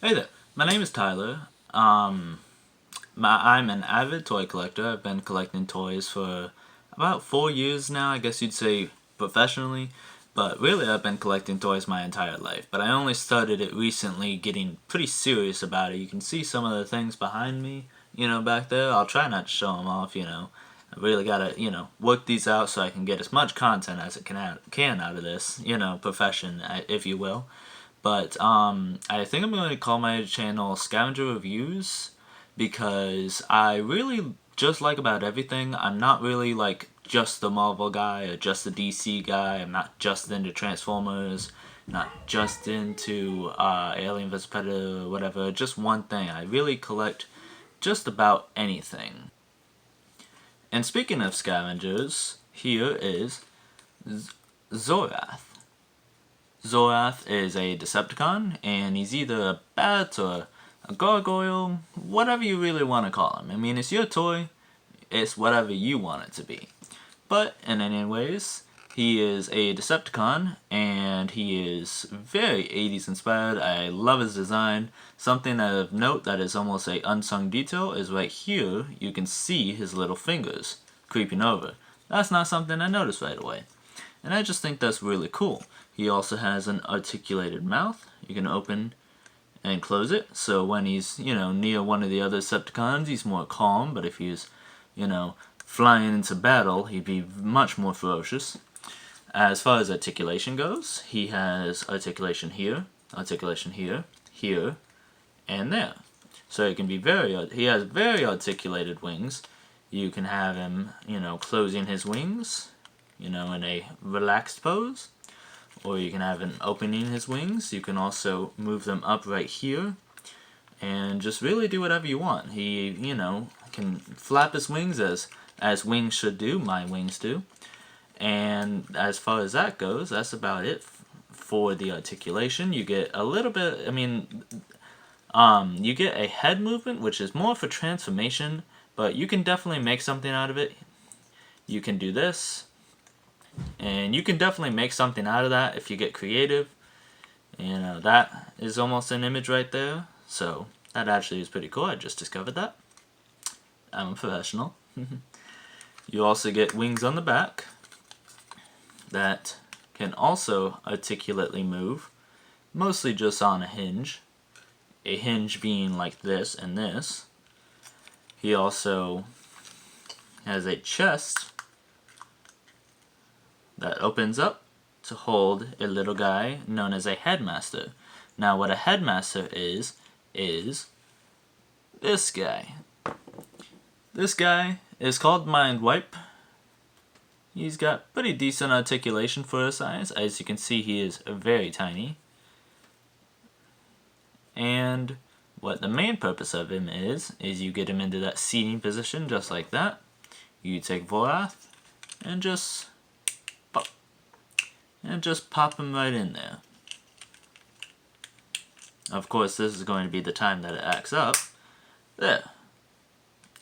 Hey there, my name is Tyler. I'm an avid toy collector. I've been collecting toys for about 4 years now, I guess you'd say professionally. But really, I've been collecting toys my entire life. But I only started it recently, getting pretty serious about it. You can see some of the things behind me, back there. I'll try not to show them off. I really gotta, work these out so I can get as much content as it can out of this, profession, if you will. But I think I'm going to call my channel Scavenger Reviews because I really just like about everything. I'm not really like just the Marvel guy or just the DC guy. I'm not just into Transformers, not just into Alien vs Predator or whatever. Just one thing. I really collect just about anything. And speaking of scavengers, here is Zorath. Zaroth is a Decepticon, and he's either a bat or a gargoyle, whatever you really want to call him. I mean, it's your toy, it's whatever you want it to be. But, in any ways, he is a Decepticon, and he is very 80s inspired. I love his design. Something of note that is almost a unsung detail is right here, you can see his little fingers creeping over. That's not something I noticed right away. And I just think that's really cool. He also has an articulated mouth. You can open and close it. So when he's, near one of the other Decepticons, he's more calm. But if he's, flying into battle, he'd be much more ferocious. As far as articulation goes, he has articulation here, here, and there. So he can be he has very articulated wings. You can have him, closing his wings, in a relaxed pose. Or you can have him opening his wings. You can also move them up right here. And just really do whatever you want. He, can flap his wings as wings should do. My wings do. And as far as that goes, that's about it for the articulation. You get a little bit, you get a head movement, which is more for transformation. But you can definitely make something out of it. You can do this. And you can definitely make something out of that if you get creative. That is almost an image right there. So that actually is pretty cool. I just discovered that. I'm a professional. You also get wings on the back that can also articulately move, mostly just on a hinge. A hinge being like this and this. He also has a chest that opens up to hold a little guy known as a headmaster. Now what a headmaster is this guy. This guy is called Mind Wipe. He's got pretty decent articulation for his size. As you can see, he is very tiny. And what the main purpose of him is you get him into that seating position just like that. You take Zorath and just pop him right in there. Of course, this is going to be the time that it acts up. There.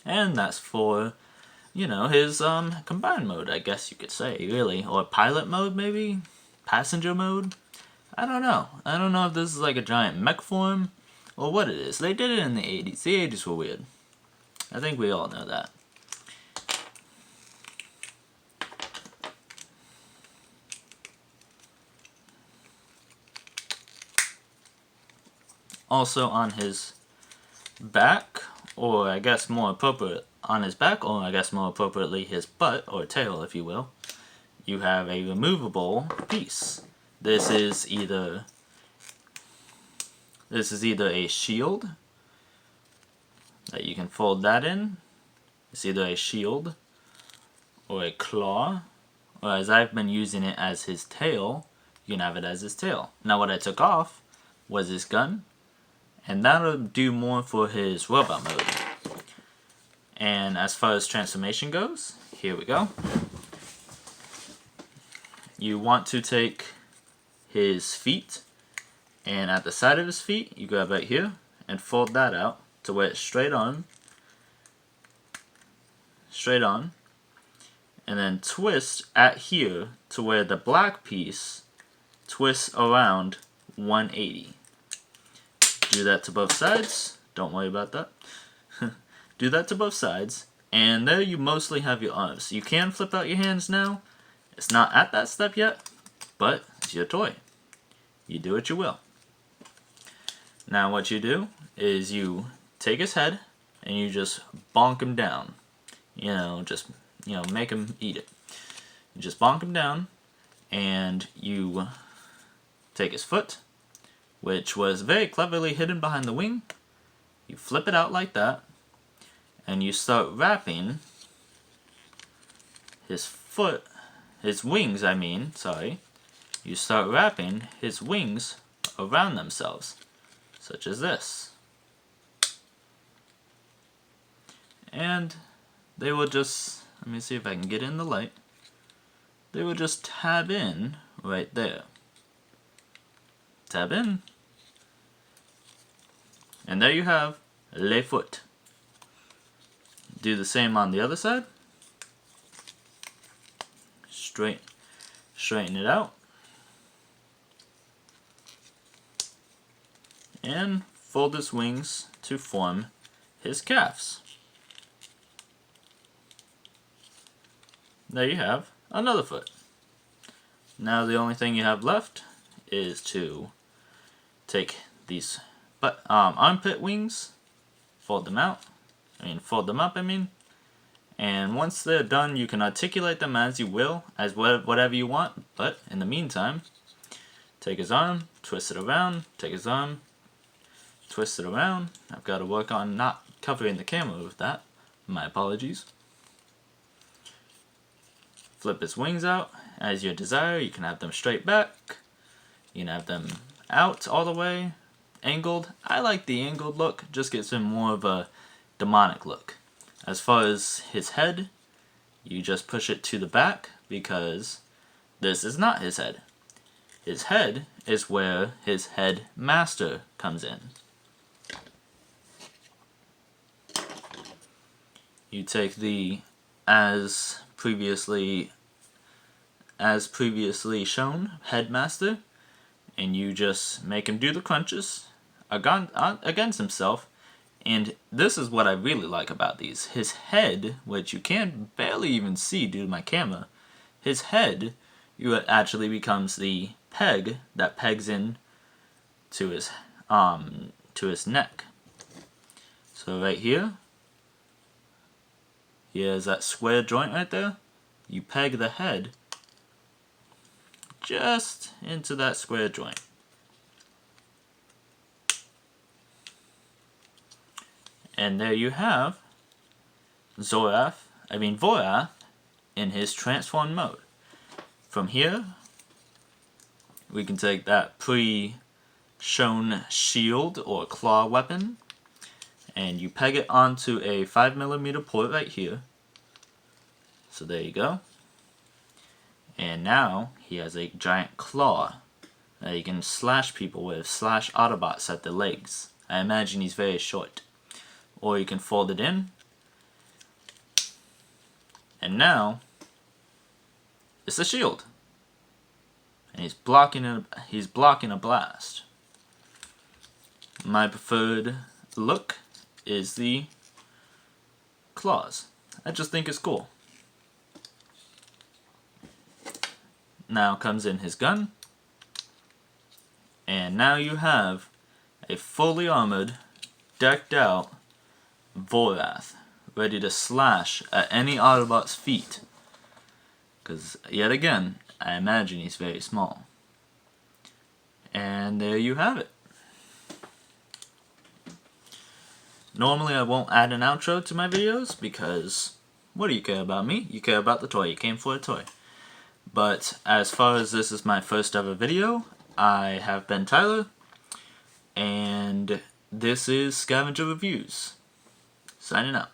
And that's for, his combined mode, I guess you could say, really. Or pilot mode, maybe? Passenger mode? I don't know. I don't know if this is like a giant mech form or what it is. They did it in the 80s. The 80s were weird. I think we all know that. Also on his back, or I guess more appropriate on his back, or I guess more appropriately his butt or tail, if you will, you have a removable piece. This is either a shield that you can fold that in. It's either a shield or a claw, or as I've been using it as his tail, you can have it as his tail. Now what I took off was his gun. And that'll do more for his robot mode. And as far as transformation goes, here we go. You want to take his feet, and at the side of his feet, you grab right here, and fold that out to where it's straight on, and then twist at here to where the black piece twists around 180. Do that to both sides. Don't worry about that. Do that to both sides. And there you mostly have your arms. You can flip out your hands now. It's not at that step yet, but it's your toy. You do what you will. Now what you do is you take his head and you just bonk him down. Make him eat it. You just bonk him down, and you take his foot, which was very cleverly hidden behind the wing. You flip it out like that, and you start wrapping his wings, You start wrapping his wings around themselves, such as this. And they will just, let me see if I can get in the light. They will just tab in right there. Tab in. And there you have le foot. Do the same on the other side. Straighten it out. And fold his wings to form his calves. There you have another foot. Now the only thing you have left is to take these armpit wings, fold them up, and once they're done, you can articulate them as you will, as whatever you want, but in the meantime, take his arm, twist it around, take his arm, twist it around. I've got to work on not covering the camera with that. My apologies. Flip his wings out as you desire. You can have them straight back. You can have them out all the way. Angled. I like the angled look. Just gives him more of a demonic look. As far as his head, you just push it to the back because this is not his head. His head is where his head master comes in. You take the as previously shown headmaster, and you just make him do the crunches against himself. And this is what I really like about these. His head, which you can barely even see due to my camera, his head actually becomes the peg that pegs in to his neck. So right here, here's that square joint right there. You peg the head just into that square joint. And there you have Vorath in his transformed mode. From here, we can take that pre-shown shield or claw weapon, and you peg it onto a 5mm port right here. So there you go. And now he has a giant claw that he can slash people with, slash Autobots at the legs. I imagine he's very short. Or you can fold it in. And now it's a shield. And he's blocking a blast. My preferred look is the claws. I just think it's cool. Now comes in his gun. And now you have a fully armored, decked out Vorath, ready to slash at any Autobot's feet. Because, yet again, I imagine he's very small. And there you have it. Normally I won't add an outro to my videos because what do you care about me? You care about the toy. You came for a toy. But as far as this is my first ever video, I have been Tyler, and this is Scavenger Reviews. Signing out.